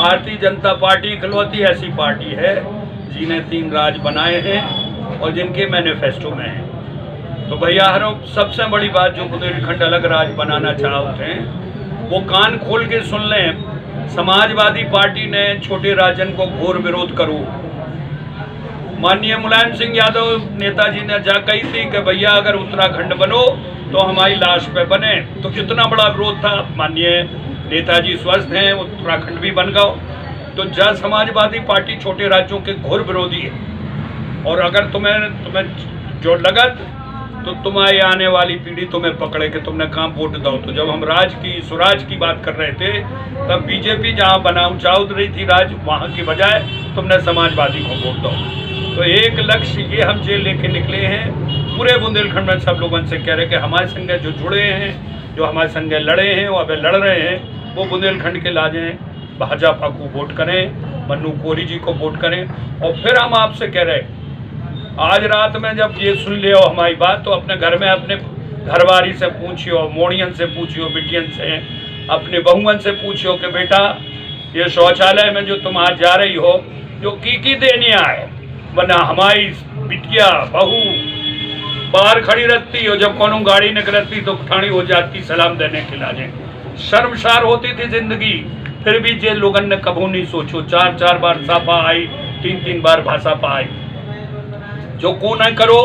Bharatiya Janata party इकलौती ऐसी party है जिन्हें 3 राज बनाए हैं और जिनके मैनिफेस्टो में हैं। तो भैया सबसे बड़ी बात जो बुंदेलखंड अलग राज बनाना चाहते हैं वो कान खोल के सुन लें। समाजवादी पार्टी ने छोटे राजन को घोर विरोध करो। माननीय मुलायम सिंह यादव नेताजी ने जा कही थी कि भैया अगर उत्तराखंड बनो तो हमारी लाश पे बने, तो कितना बड़ा विरोध था। माननीय नेताजी स्वस्थ हैं, उत्तराखंड भी बन गए। तो जहाँ समाजवादी पार्टी छोटे राज्यों के घोर विरोधी है और अगर तुम्हें जो लगत तो तुम्हारी आने वाली पीढ़ी तुम्हें पकड़े कि तुमने कहाँ वोट दो। तो जब हम स्वराज की बात कर रहे थे तब बीजेपी जहाँ बनाऊ चाह रही थी राज, वहाँ की बजाय तुमने समाजवादी को वोट दो। तो एक लक्ष्य ये हम जेल लेके निकले हैं। पूरे बुंदेलखंड में सब लोगों से कह रहे कि हमारे संगे जो जुड़े हैं, जो हमारे संगे लड़े हैं और अभी लड़ रहे हैं, वो बुंदेलखंड के लाजें भाजपा को वोट करें, मन्नू कोरी जी को वोट करें। और फिर हम आपसे कह रहे आज रात में जब ये सुन लियो हमारी बात तो अपने घर में अपने घरवारी से पूछियो, मोड़ियन से पूछियो, बिटियन से, अपने बहुअन से पूछियो कि बेटा ये शौचालय में जो तुम आज जा रही हो जो की देनी आए, वरना हमारी बिटिया बहू बाहर खड़ी रहती हो, जब कोनो गाड़ी निकलती तो ठाणी हो जाती सलाम देने के लाजे। शर्मसार होती थी जिंदगी, फिर भी जे लोगन ने कबू नहीं सोचो। 4 बार सापा आई, 3 बार भासापा आई। जो को न करो,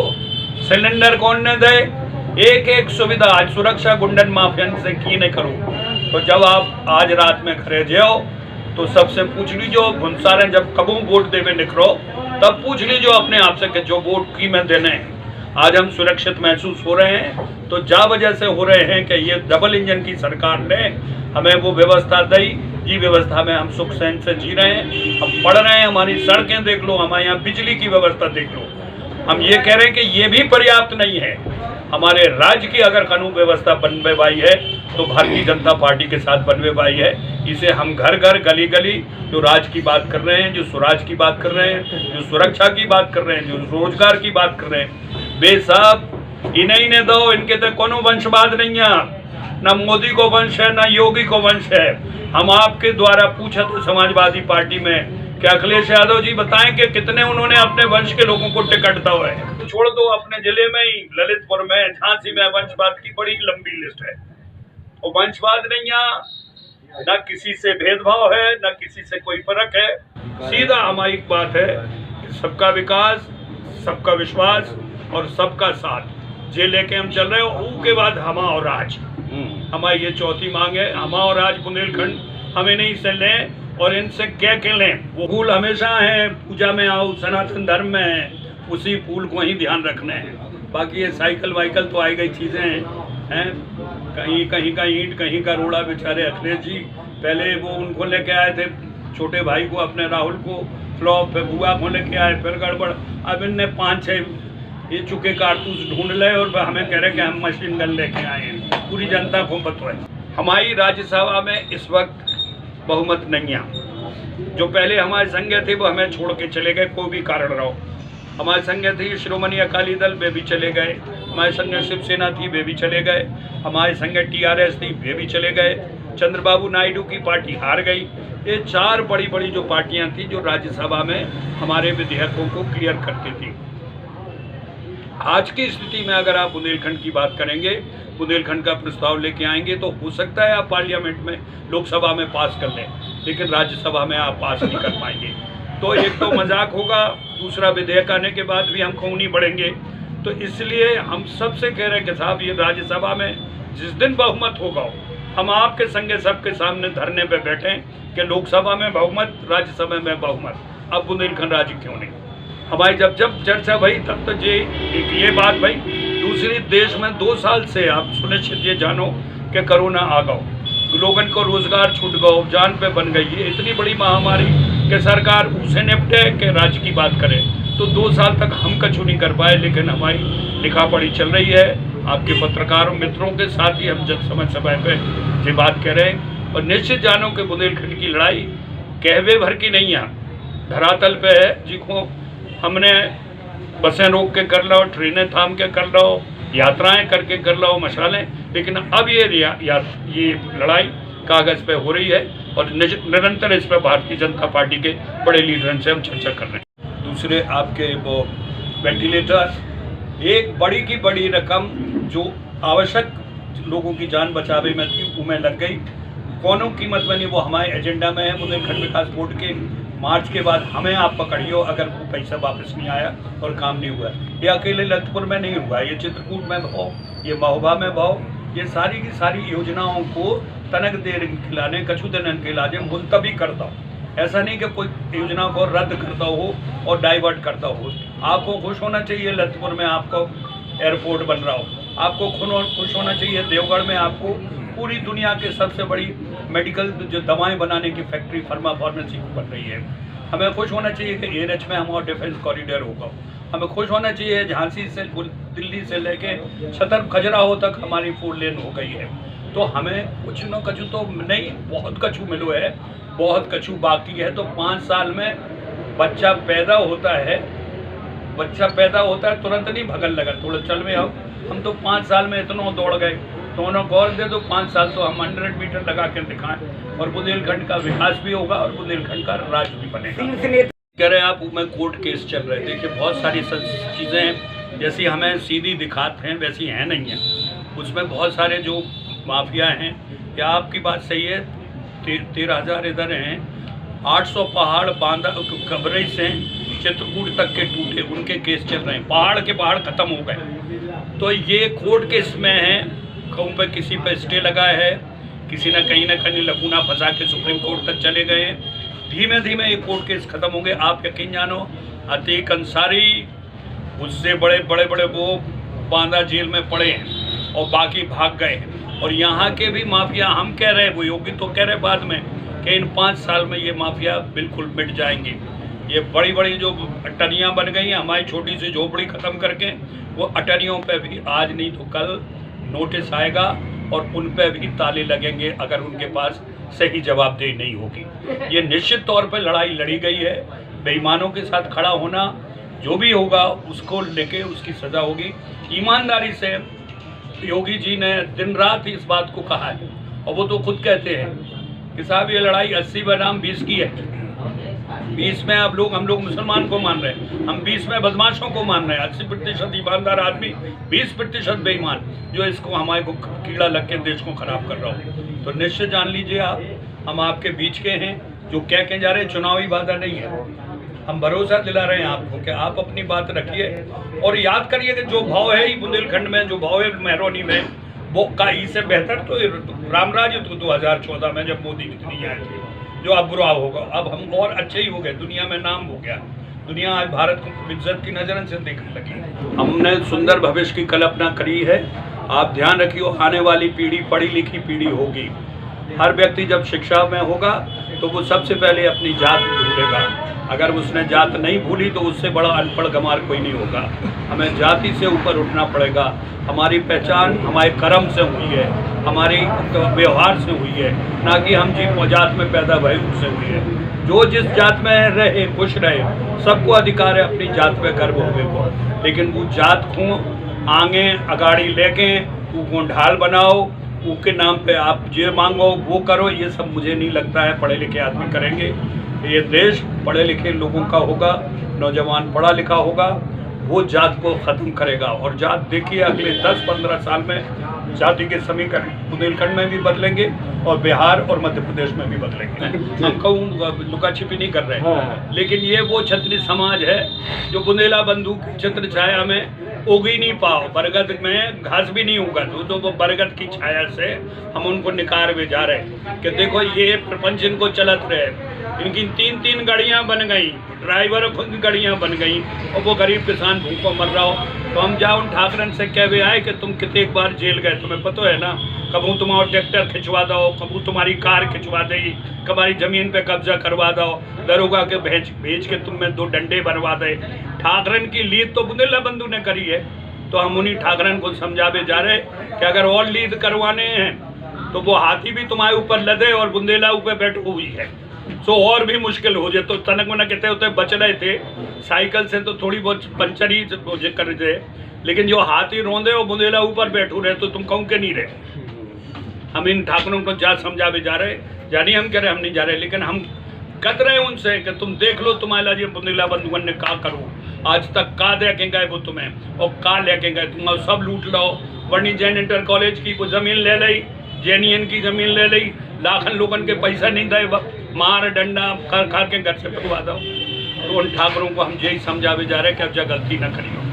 सिलेंडर कौन न दे, एक सुविधा आज सुरक्षा गुंडन माफियन से की न करो। तो जब आप आज रात में घरे जाओ तो सबसे पूछ लीजिए, भुनसारे जब कबू वोट देवे निकलो तब पूछ लीजिए अपने आप से कि जो वोट की में देने हैं। आज हम सुरक्षित महसूस हो रहे हैं तो जा वजह से हो रहे हैं कि ये डबल इंजन की सरकार ने हमें वो व्यवस्था दी, ये व्यवस्था में हम सुख चैन से जी रहे हैं, हम पढ़ रहे हैं। हमारी सड़कें देख लो, हमारे यहाँ बिजली की व्यवस्था देख लो। हम ये कह रहे हैं कि ये भी पर्याप्त नहीं है। हमारे राज्य की अगर कानून व्यवस्था बनवे वाई है तो भारतीय जनता पार्टी के साथ बनवे वाई है। इसे हम घर घर गली गली जो राज की बात कर रहे हैं, जो स्वराज की बात कर रहे हैं, जो सुरक्षा की बात कर रहे हैं, जो रोजगार की बात कर रहे हैं, बेसाब इन्हीं ने दो। इनके तो कोनो वंशवाद नहीं है, न मोदी को वंश है न योगी को वंश है। हम आपके द्वारा पूछा तो समाजवादी पार्टी में क्या अखिलेश यादव जी बताएं कि कितने उन्होंने अपने वंश के लोगों को टिकट दिया है। तो छोड़ दो, अपने जिले में ही ललितपुर में, झांसी में वंशवाद की बड़ी लंबी लिस्ट है। और वंशवाद नहीं है, न किसी से भेदभाव है, न किसी से कोई फर्क है। सीधा हमारी बात है कि सबका विकास, सबका विश्वास और सबका साथ जे लेके हम चल रहे हो। के बाद हमा और राज, हमारी ये चौथी मांग है। हमा और राज बुंदेलखंड हमें नहीं से लें और इनसे क्या कह लें। वो फूल हमेशा है, पूजा में आओ, सनातन धर्म में है, उसी फूल को ही ध्यान रखना है। बाकी ये साइकिल वाइकल तो आई गई चीज़ें हैं, कहीं का ईंट, कहीं का रोड़ा। बेचारे अखिलेश जी पहले वो उनको लेके आए थे, छोटे भाई को, अपने राहुल को फ्लॉप पे, बुआ को लेके आए, फिर गड़बड़। अब इनने 5-6 ये चुके कारतूस ढूंढ ले और हमें कह रहे कि हम मशीन गन लेके आए हैं। पूरी जनता को पता है। हमारी राज्यसभा में इस वक्त बहुमत नहीं है। जो पहले हमारे संगे थे वो हमें छोड़ के चले गए, कोई भी कारण रहो। हमारे संगे थी श्रोमणी अकाली दल, वे भी चले गए। हमारे संगे शिवसेना थी, वे भी चले गए। हमारे संगे TRS थी, वे भी चले गए। चंद्रबाबू नायडू की पार्टी हार गई। ये 4 बड़ी बड़ी जो पार्टियां थी जो राज्यसभा में हमारे विधेयकों को क्लियर करती थी। आज की स्थिति में अगर आप बुंदेलखंड की बात करेंगे, बुंदेलखंड का प्रस्ताव लेके आएंगे तो हो सकता है आप पार्लियामेंट में, लोकसभा में पास कर लें, लेकिन राज्यसभा में आप पास नहीं कर पाएंगे। तो एक तो मजाक होगा, दूसरा विधेयक आने के बाद भी हम खूनी बढ़ेंगे। तो इसलिए हम सबसे कह रहे हैं कि साहब ये राज्यसभा में जिस दिन बहुमत होगा हम आपके संगे सबके सामने धरने पे बैठें कि लोकसभा में बहुमत, राज्यसभा में बहुमत। अब बुंदेलखंड राज्य क्यों नहीं? हमारी जब चर्चा भई तब तो ये बात भाई दूसरी देश में 2 साल से आप सुनिश्चित ये जानो कि कोरोना आ गओ, लोगन को रोजगार छूट गओ, जान पे बन गई। ये इतनी बड़ी महामारी कि सरकार उसे निपटे कि राज्य की बात करे। तो 2 साल तक हम कछु नहीं कर पाए, लेकिन हमारी लिखा पढ़ी चल रही है। आपके पत्रकारों मित्रों के साथ ही हम जब समय पे ये बात कह रहे हैं। और निश्चित जानो कि बुंदेलखंड की लड़ाई कहवे भर की नहीं है, धरातल पे है। जिसको हमने बसें रोक के कर लो, ट्रेनें थाम के कर लो, यात्राएं करके कर लो, मशालें, लेकिन अब ये लड़ाई कागज़ पे हो रही है। और निरंतर इस पर भारतीय जनता पार्टी के बड़े लीडरों से हम चर्चा कर रहे हैं। दूसरे आपके वो वेंटिलेटर, एक बड़ी की बड़ी रकम जो आवश्यक लोगों की जान बचावे में थी वो में लग गई, कौनों कीमत में नहीं, वो हमारे एजेंडा में है। बुंदेलखंड विकास बोर्ड के मार्च के बाद हमें आप पकड़ियो अगर वो पैसा वापस नहीं आया और काम नहीं हुआ। ये अकेले ललितपुर में नहीं हुआ, ये चित्रकूट में भाव, ये महोबा में भाव, ये सारी की सारी योजनाओं को तनक देर खिलाने कछु दिन के इलाजे मुलतवी करता हो। ऐसा नहीं कि कोई योजना को रद्द करता हो और डाइवर्ट करता हो। आपको खुश होना चाहिए ललितपुर में आपको एयरपोर्ट बन रहा हो, आपको खुश होना चाहिए देवगढ़ में आपको पूरी दुनिया के सबसे बड़ी मेडिकल जो दवाएं बनाने की फैक्ट्री फार्मा फार्मेसी बन रही है। हमें खुश होना चाहिए कि एनएच में हमारा डिफेंस कॉरिडोर होगा। हमें खुश होना चाहिए झांसी से दिल्ली से लेके छतर खजुराहो तक हमारी 4 लेन हो गई है। तो हमें कुछ न कछु तो नहीं, बहुत कछु मिलो है, बहुत कछु बाकी है। तो 5 साल में बच्चा पैदा होता है तुरंत नहीं भगन लगा, थोड़ा चल में हम तो 5 साल में इतना दौड़ गए। तो उन्होंने गौर दे दो 5 साल तो हम 100 मीटर लगा कर दिखाएं और बुंदेलखंड का विकास भी होगा और बुंदेलखंड का राज्य भी बनेगा। कह रहे आप में कोर्ट केस चल रहे, देखिए बहुत सारी चीज़ें हैं जैसी हमें सीधी दिखाते हैं वैसी हैं नहीं है। उसमें बहुत सारे जो माफिया हैं, क्या आपकी बात सही है, 13,000 इधर हैं, 800 पहाड़ बांधा कवरेज से चित्रकूट तक के टूटे, उनके केस चल रहे हैं, पहाड़ के पहाड़ खत्म हो गए। तो ये कोर्ट केस में है, कहूँ पे किसी पे स्टे लगाया है, किसी ने कहीं ना कहीं लकूना फंसा के सुप्रीम कोर्ट तक चले गए हैं। धीमे धीमे ये कोर्ट केस खत्म होंगे। आप यकीन जानो अतीक अंसारी उससे बड़े बड़े वो बांदा जेल में पड़े हैं और बाकी भाग गए हैं। और यहाँ के भी माफिया हम कह रहे हैं, वो योगी तो कह रहे बाद में कि इन 5 साल में ये माफिया बिल्कुल मिट जाएंगे। ये बड़ी बड़ी जो अटरियाँ बन गई हैं, हमारी छोटी सी झोपड़ी ख़त्म करके वो अटरियों पे भी आज नहीं तो कल नोटिस आएगा और उन पे भी ताले लगेंगे अगर उनके पास सही जवाबदेही नहीं होगी। ये निश्चित तौर पर लड़ाई लड़ी गई है। बेईमानों के साथ खड़ा होना, जो भी होगा उसको लेके उसकी सज़ा होगी। ईमानदारी से योगी जी ने दिन रात इस बात को कहा है और वो तो खुद कहते हैं कि साहब ये लड़ाई 80 बनाम 20 की है। 20 में हम लोग मुसलमान को मान रहे हैं, हम 20 में बदमाशों को मान रहे हैं। 80% ईमानदार आदमी, 20% बेईमान जो इसको हमारे को कीड़ा लग के देश को खराब कर रहा हो। तो निश्चित जान लीजिए आप, हम आपके बीच के हैं। जो कह के जा रहे हैं चुनावी वादा नहीं है, हम भरोसा दिला रहे हैं आपको कि आप अपनी बात रखिए और याद करिए कि जो भाव है बुंदेलखंड में, जो भाव है मेहरौनी में, वो का इससे बेहतर तो रामराज्य तो 2014 में जब मोदी कितनी आए थे, जो अब बुरा होगा। अब हम और अच्छे ही हो गए, दुनिया में नाम हो गया, दुनिया आज भारत को इज्जत की नज़र से देखने लगी। हमने सुंदर भविष्य की कल्पना करी है। आप ध्यान रखिए, आने वाली पीढ़ी पढ़ी लिखी पीढ़ी होगी। हर व्यक्ति जब शिक्षा में होगा तो वो सबसे पहले अपनी जात भूलेगा। अगर उसने जात नहीं भूली तो उससे बड़ा अनपढ़ गंवार कोई नहीं होगा। हमें जाति से ऊपर उठना पड़ेगा। हमारी पहचान हमारे कर्म से हुई है, हमारे व्यवहार से हुई है, ना कि हम जिस जात में पैदा भय उससे हुई है। जो जिस जात में रहे खुश रहे, सबको अधिकार है अपनी जात पे गर्व होने को। लेकिन वो जात को आगे अगाड़ी लेके वो ढाल बनाओ, उसके नाम पे आप जो मांगो वो करो, ये सब मुझे नहीं लगता है पढ़े लिखे आदमी करेंगे। ये देश पढ़े लिखे लोगों का होगा, नौजवान पढ़ा लिखा होगा, वो जात को ख़त्म करेगा। और जात देखिए अगले 10-15 साल में जाति के समीकरण बुंदेलखंड में भी बदलेंगे और बिहार और मध्य प्रदेश में भी बदलेंगे। हम कहूँ लुका छिपी नहीं कर रहे हैं, लेकिन ये वो क्षत्रिय समाज है जो बुंदेला बंधु की छत्र छाया में उग ही नहीं पाओ, बरगद में घास भी नहीं उगा। तो वो बरगद की छाया से हम उनको निकाल में जा रहे हैं कि देखो ये प्रपंच इनको चलत रहे, इनकी 3-3 गाड़ियाँ बन गई, ड्राइवर खुद गाड़ियाँ बन गई और वो गरीब किसान भूखों मर रहा हो। तो हम जाओ उन ठाकरन से कह भी आए कि तुम कितने बार जेल गए, तुम्हें पता है ना, कबू तुम्हारा ट्रैक्टर खिंचवा दो, कबू तुम्हारी कार खिंचवा देगी, कबारी ज़मीन पे कब्जा करवा दो, दरोगा के भेज के तुम्हें 2 डंडे बनवा दे। ठाकरन की लीद तो बुंदेला बंधु ने करी है। तो हम उन्हीं ठाकरन को समझावे जा रहे कि अगर और लीद करवाने हैं तो वो हाथी भी तुम्हारे ऊपर लदे और बुंदेला ऊपर बैठ हुई है, तो और भी मुश्किल हो जाए। तो तनक मना कहते होते बच रहे थे साइकिल से, तो थोड़ी बहुत पंचर ही कर दे, लेकिन जो हाथी रोंदे और बुंदेला ऊपर बैठू रहे तो तुम कहूँ के नहीं रहे। हम इन ठाकुरों को जा समझावे जा रहे यानी हम कह रहे हम नहीं जा रहे, लेकिन हम कह रहे उनसे कि तुम देख लो तुम्हारा जी बुंदीला बंधुअन ने का करो, आज तक का दे के गए वो तुम्हें और का लेके गए, तुम सब लूट लो। वर्णी जैन इंटर कॉलेज की वो ज़मीन ले ली, जैनियन की ज़मीन ले ली, लाखन लोगन के पैसा नहीं दे, मार डंडा खा खा के घर से भगवा दो। तो उन ठाकुरों को हम यही समझावे जा रहे हैं कि अब जा गलती न करियो।